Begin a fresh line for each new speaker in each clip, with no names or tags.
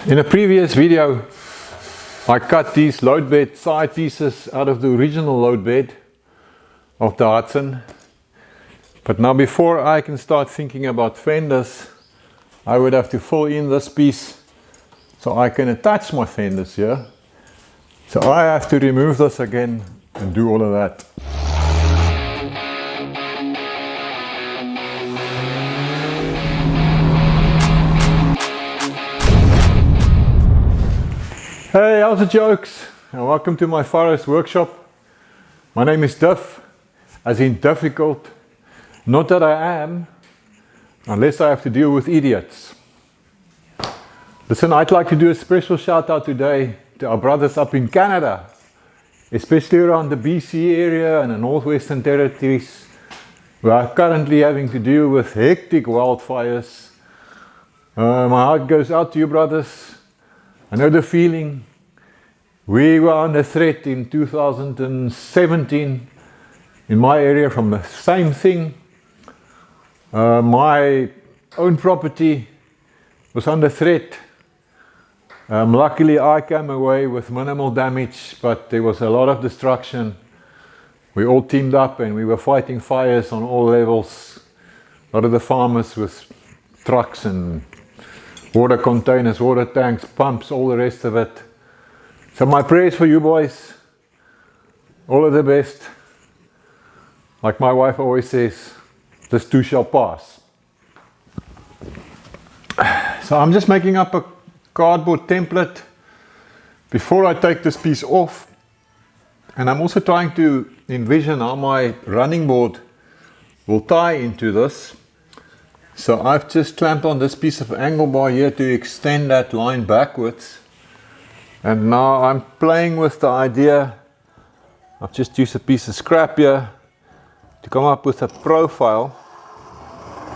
In a previous video, I cut these load bed side pieces out of the original load bed of the Hudson. But now before I can start thinking about fenders, I would have to fill in this piece so I can attach my fenders here. So I have to remove this again and do all of that. Hey, how's the jokes? And welcome to my forest workshop. My name is Duff, as in difficult. Not that I am, unless I have to deal with idiots. Listen, I'd like to do a special shout out today to our brothers up in Canada, especially around the BC area and the Northwestern Territories, who are currently having to deal with hectic wildfires. My heart goes out to you, brothers. I know the feeling. We were under threat in 2017 in my area from the same thing. My own property was under threat. Luckily I came away with minimal damage, but there was a lot of destruction. We all teamed up and we were fighting fires on all levels. A lot of the farmers with trucks and water containers, water tanks, pumps, all the rest of it. So my prayers for you boys, all of the best. Like my wife always says, this too shall pass. So I'm just making up a cardboard template before I take this piece off. And I'm also trying to envision how my running board will tie into this. So I've just clamped on this piece of angle bar here to extend that line backwards. And now I'm playing with the idea. I've just used a piece of scrap here to come up with a profile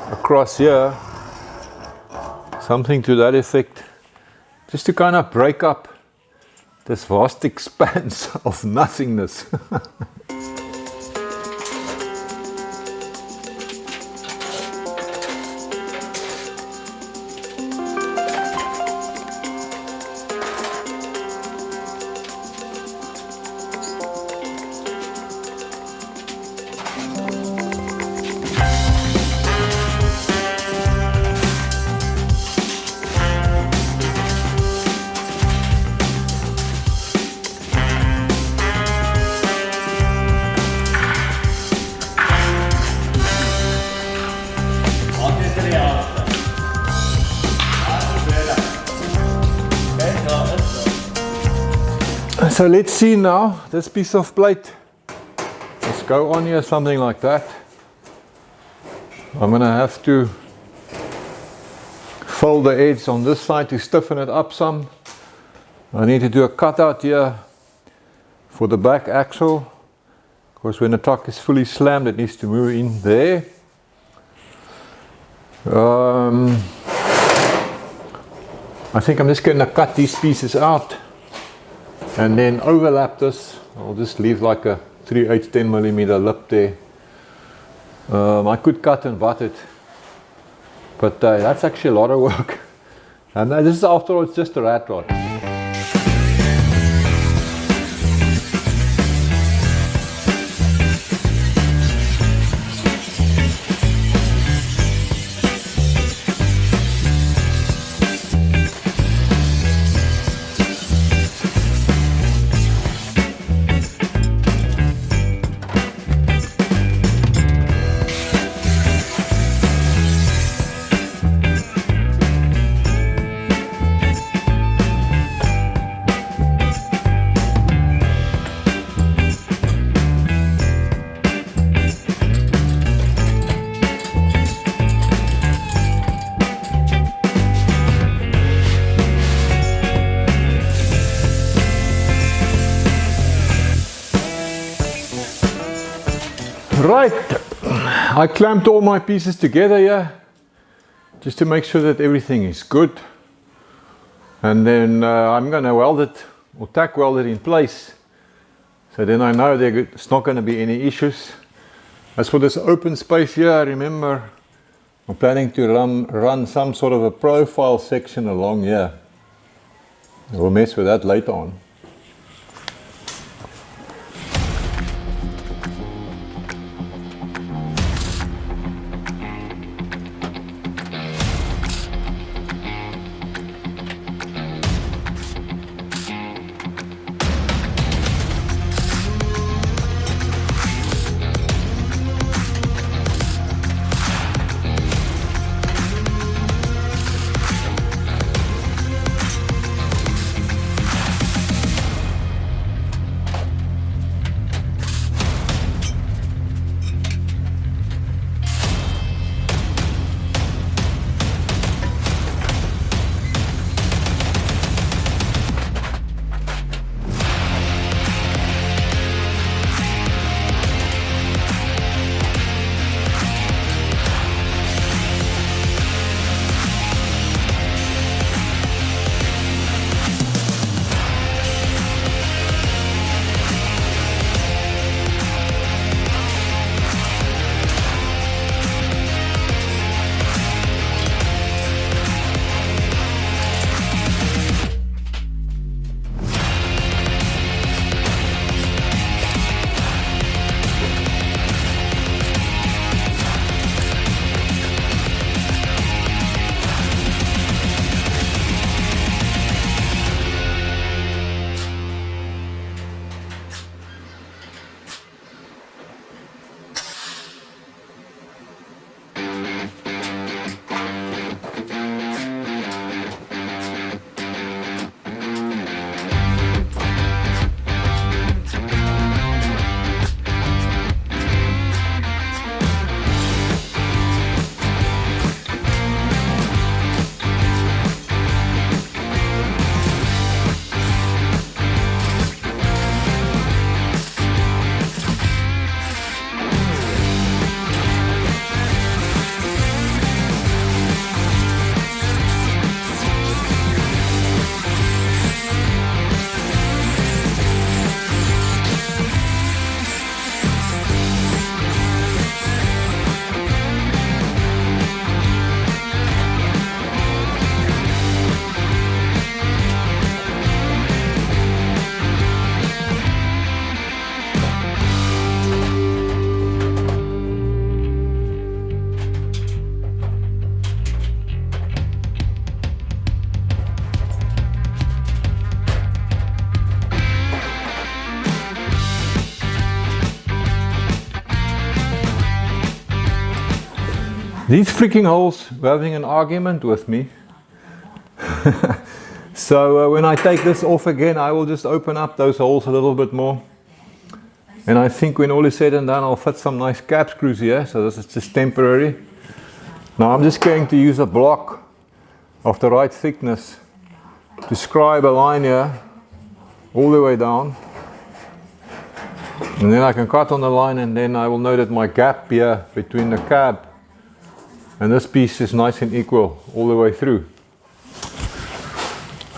across here. Something to that effect. Just to kind of break up this vast expanse of nothingness. So let's see now, this piece of plate, let's go on here something like that. I'm going to have to fold the edge on this side to stiffen it up some. I need to do a cutout here for the back axle. Of course, when the truck is fully slammed, it needs to move in there. I think I'm just going to cut these pieces out and then overlap this. I'll just leave like a 3/8 10mm lip there. I could cut and butt it, but that's actually a lot of work. And this is, after all, it's just a rat rod. Right, I clamped all my pieces together here just to make sure that everything is good, and then I'm going to weld it or tack weld it in place, so then I know there's not going to be any issues. As for this open space here, remember I'm planning to run some sort of a profile section along here. We'll mess with that later on. These freaking holes were having an argument with me. So when I take this off again, I will just open up those holes a little bit more. And I think when all is said and done, I'll fit some nice cap screws here. So this is just temporary. Now I'm just going to use a block of the right thickness to scribe a line here all the way down. And then I can cut on the line, and then I will know that my gap here between the cab and this piece is nice and equal all the way through.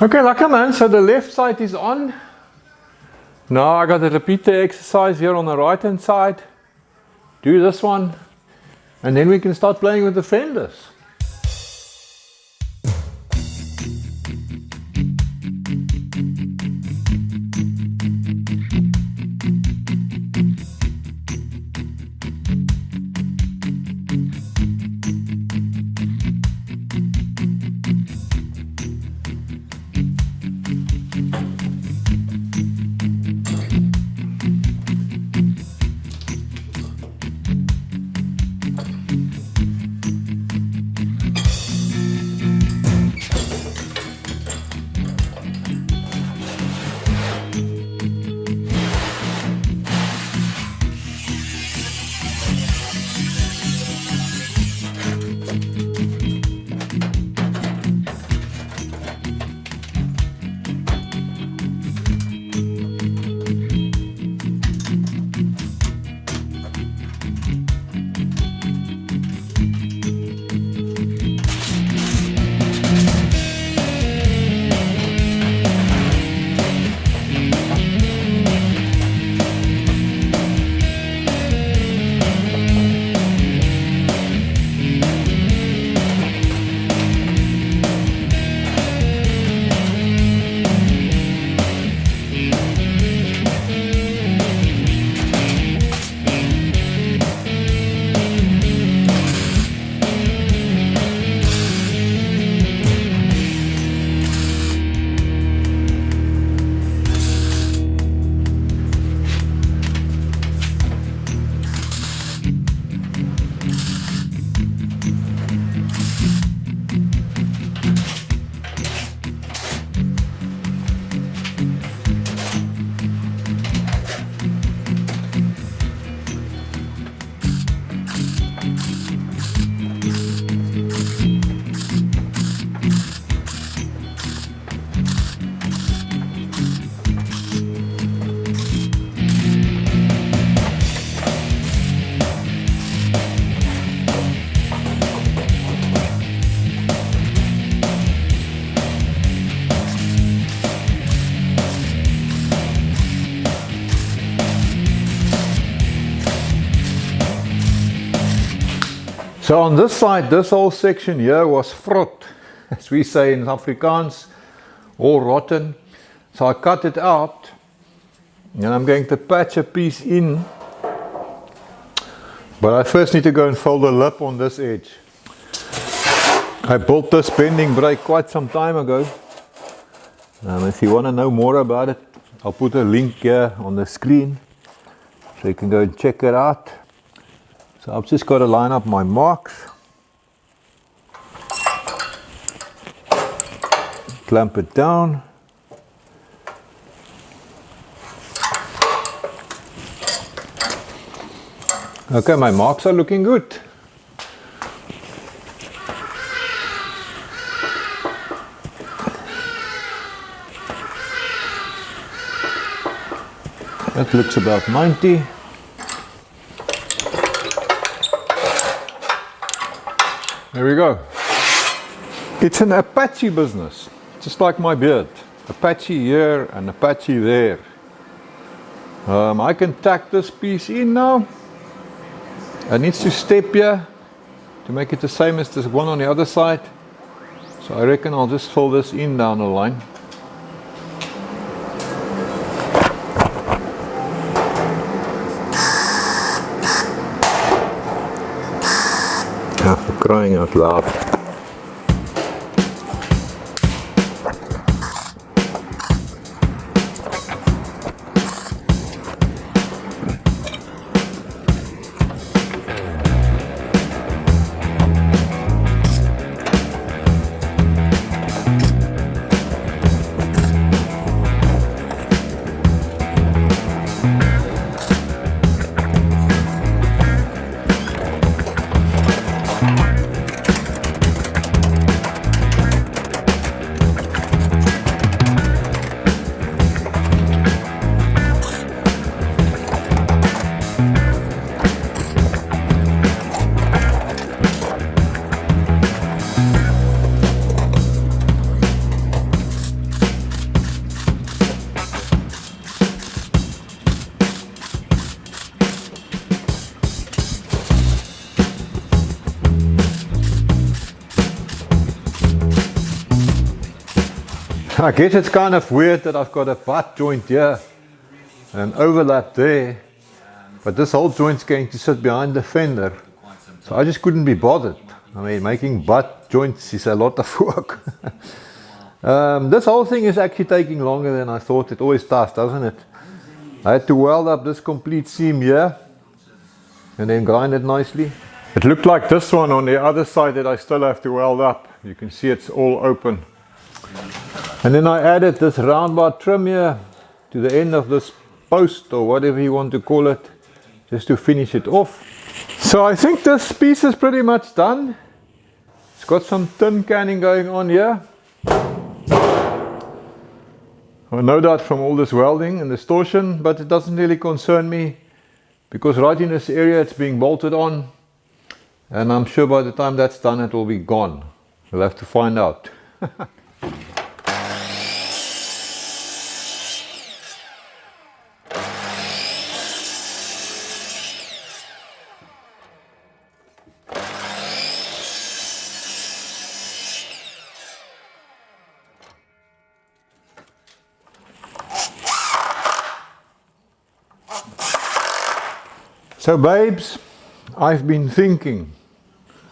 Okay, lekker man, so the left side is on. Now I got to repeat the exercise here on the right hand side. Do this one, and then we can start playing with the fenders. So on this side, this whole section here was vrot, as we say in Afrikaans, all rotten. So I cut it out, and I'm going to patch a piece in, but I first need to go and fold the lip on this edge. I built this bending brake quite some time ago. If you want to know more about it, I'll put a link here on the screen so you can go and check it out. So I've just got to line up my marks, clamp it down. Okay, my marks are looking good. That looks about 90. There we go. It's an Apache business, just like my beard. Apache here and Apache there. I can tack this piece in now. It needs to step here to make it the same as this one on the other side. So I reckon I'll just fill this in down the line. For crying out loud. I guess it's kind of weird that I've got a butt joint here and an overlap there, but this whole joint's going to sit behind the fender, so I just couldn't be bothered. I mean, making butt joints is a lot of work. This whole thing is actually taking longer than I thought. It always does, doesn't it? I had to weld up this complete seam here and then grind it nicely. It looked like this one on the other side that I still have to weld up. You can see it's all open. And then I added this roundabout trim here to the end of this post, or whatever you want to call it, just to finish it off. So I think this piece is pretty much done. It's got some tin canning going on here. Well, no doubt from all this welding and distortion, but it doesn't really concern me, because right in this area it's being bolted on, and I'm sure by the time that's done it will be gone. We'll have to find out. So babes, I've been thinking.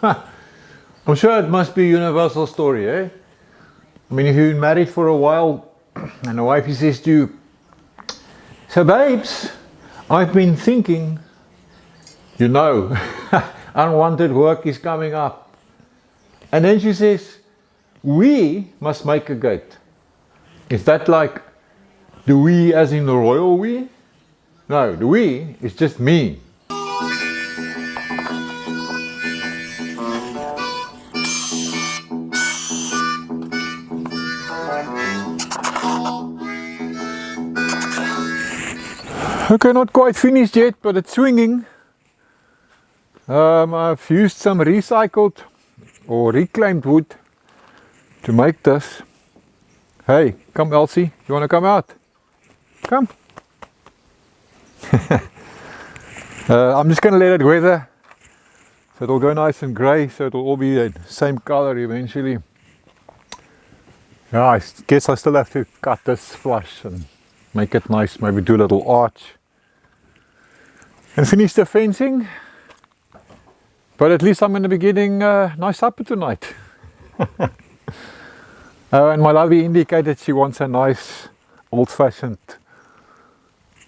I'm sure it must be a universal story, eh? I mean, if you've been married for a while and the wifey says to you, so babes, I've been thinking, you know, unwanted work is coming up. And then she says, we must make a gate. Is that like the we as in the royal we? No, the we is just me. Okay, not quite finished yet, but it's swinging. I've used some recycled or reclaimed wood to make this. Hey, come Elsie, you want to come out? Come. I'm just going to let it weather So it'll go nice and grey, so it'll all be the same color eventually. Yeah, I guess I still have to cut this flush and make it nice, maybe do a little arch. And finish the fencing. But at least I'm going to be getting a nice supper tonight. And my lovey indicated she wants a nice old-fashioned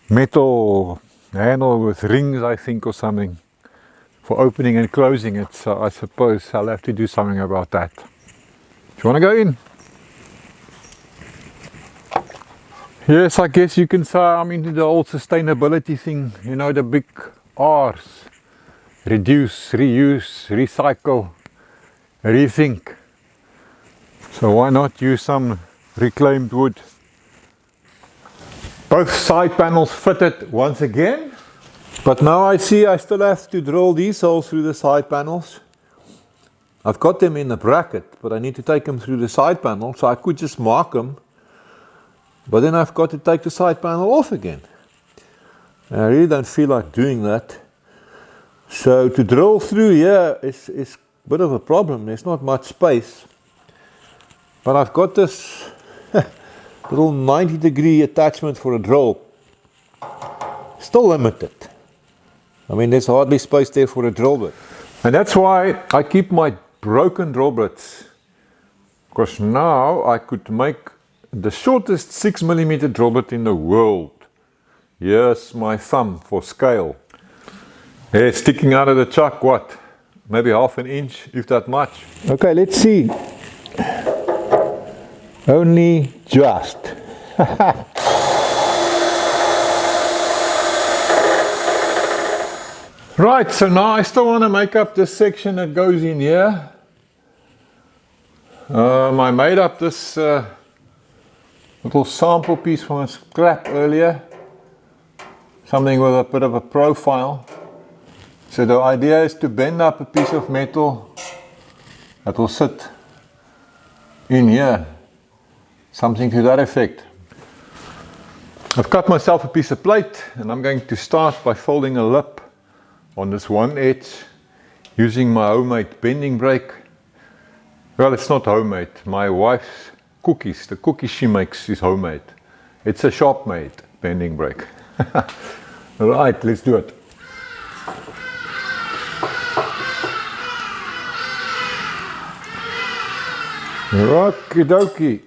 metal handle with rings, I think, or something, for opening and closing it. So I suppose I'll have to do something about that. Do you want to go in? Yes, I guess you can say I'm into the whole sustainability thing. You know, the big R's. Reduce, reuse, recycle, rethink. So why not use some reclaimed wood? Both side panels fitted once again. But now I see I still have to drill these holes through the side panels. I've got them in a bracket, but I need to take them through the side panel, so I could just mark them. But then I've got to take the side panel off again. And I really don't feel like doing that. So to drill through here is a bit of a problem. There's not much space. But I've got this little 90-degree attachment for a drill. Still limited. I mean, there's hardly space there for a drill bit. And that's why I keep my broken drill bits. Because now I could make the shortest 6mm drill bit in the world. Here's my thumb for scale. Yeah, sticking out of the chuck, what? Maybe half an inch, if that much. Okay, let's see. Only just. Right, so now I still want to make up this section that goes in here. I made up this little sample piece from a scrap earlier. Something with a bit of a profile. So the idea is to bend up a piece of metal that will sit in here. Something to that effect. I've cut myself a piece of plate and I'm going to start by folding a lip on this one edge using my homemade bending brake. Well, it's not homemade. My wife's cookies, the cookies she makes is homemade. It's a shop-made bending brake. Right, let's do it. Okie dokie.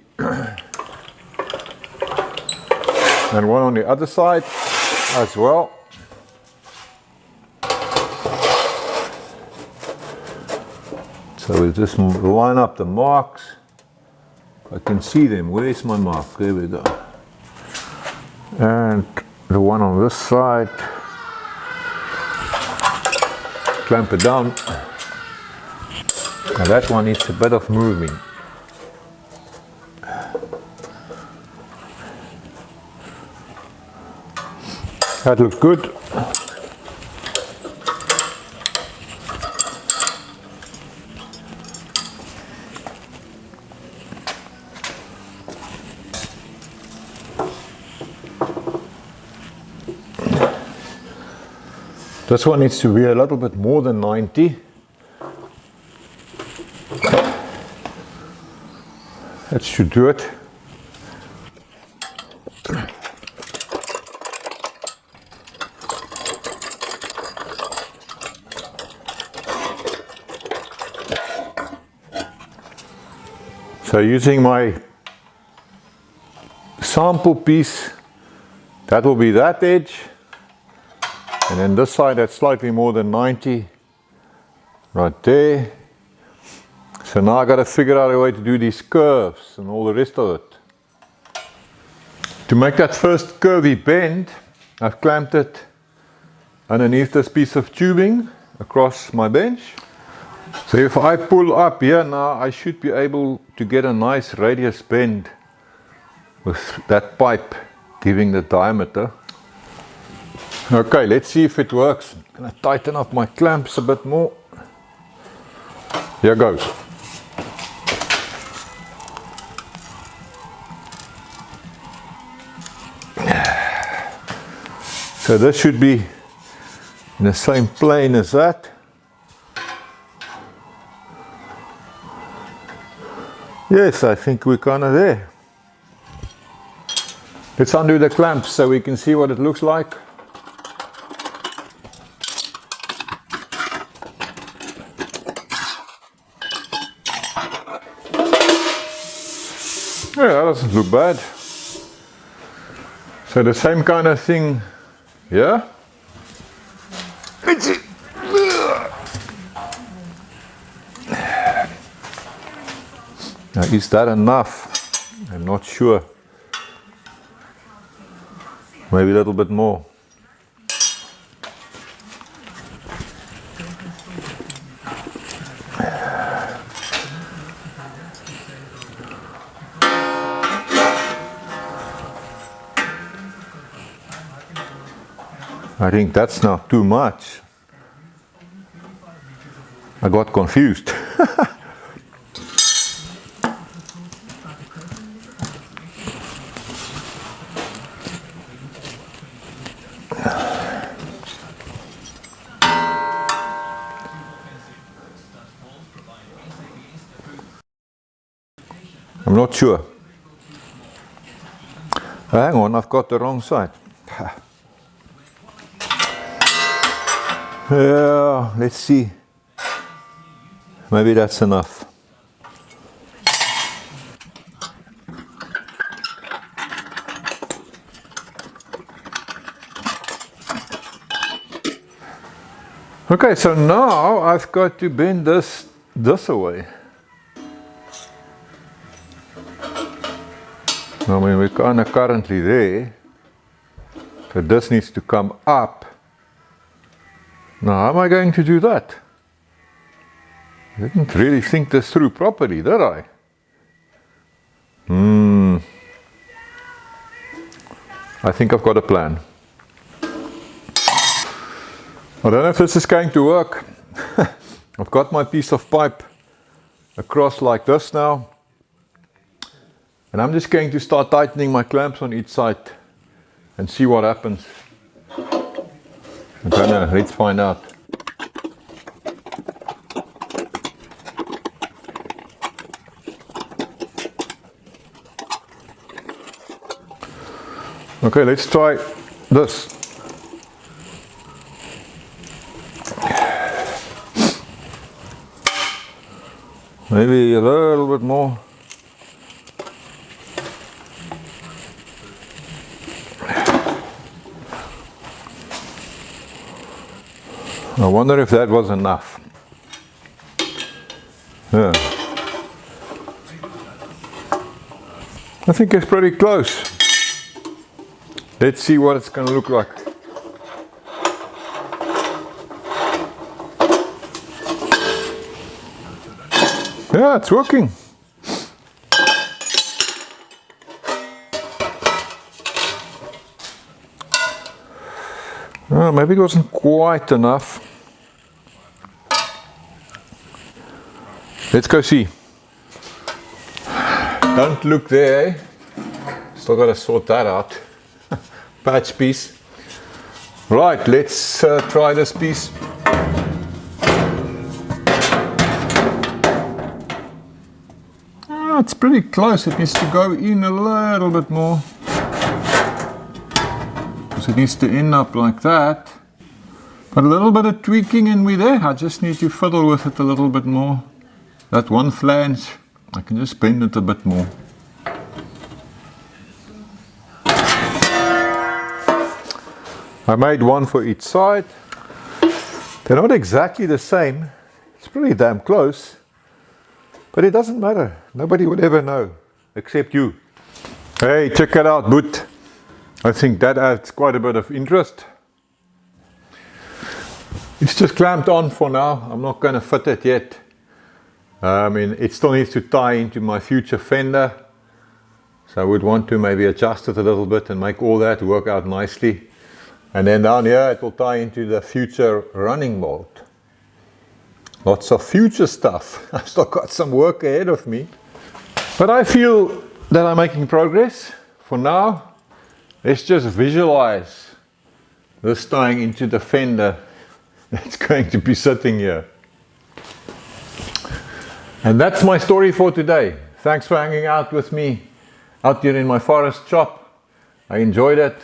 And one on the other side as well. So we'll just line up the marks. I can see them. Where's my mark? There we go. And the one on this side. Clamp it down. Now that one needs a bit of moving. That looks good. This one needs to be a little bit more than 90. That should do it. So using my sample piece, that will be that edge. And then this side, that's slightly more than 90, right there. So now I got to figure out a way to do these curves and all the rest of it. To make that first curvy bend, I've clamped it underneath this piece of tubing across my bench. So if I pull up here now, I should be able to get a nice radius bend with that pipe giving the diameter. Okay, let's see if it works. I'm going to tighten up my clamps a bit more. Here goes. So this should be in the same plane as that. Yes, I think we're kind of there. Let's undo the clamps so we can see what it looks like. Yeah, that doesn't look bad. So the same kind of thing here. Let's see. Now, is that enough? I'm not sure. Maybe a little bit more. I think that's not too much. I got confused. I'm not sure. Hang on, I've got the wrong side. Yeah, let's see. Maybe that's enough. Okay, so now I've got to bend this away. I mean, we're kind of currently there. So this needs to come up. Now, how am I going to do that? I didn't really think this through properly, did I? I think I've got a plan. I don't know if this is going to work. I've got my piece of pipe across like this now. And I'm just going to start tightening my clamps on each side and see what happens. I don't know, let's find out. Okay, let's try this. Maybe a little bit more. I wonder if that was enough. Yeah. I think it's pretty close. Let's see what it's going to look like. Yeah, it's working. Maybe it wasn't quite enough. Let's go see. Don't look there. Still got to sort that out. Patch piece. Right, let's try this piece. It's pretty close. It needs to go in a little bit more. Because it needs to end up like that. But a little bit of tweaking and we're there. I just need to fiddle with it a little bit more. That one flange, I can just bend it a bit more. I made one for each side. They're not exactly the same. It's pretty damn close. But it doesn't matter. Nobody would ever know, except you. Hey, check it out, Boot. I think that adds quite a bit of interest. It's just clamped on for now. I'm not going to fit it yet. I mean, it still needs to tie into my future fender. So I would want to maybe adjust it a little bit and make all that work out nicely. And then down here it will tie into the future running bolt. Lots of future stuff. I've still got some work ahead of me. But I feel that I'm making progress. For now, let's just visualize this tying into the fender that's going to be sitting here. And that's my story for today. Thanks for hanging out with me out here in my forest shop. I enjoyed it.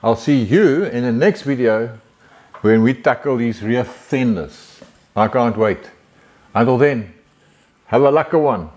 I'll see you in the next video when we tackle these rear fenders. I can't wait. Until then, have a lucky one.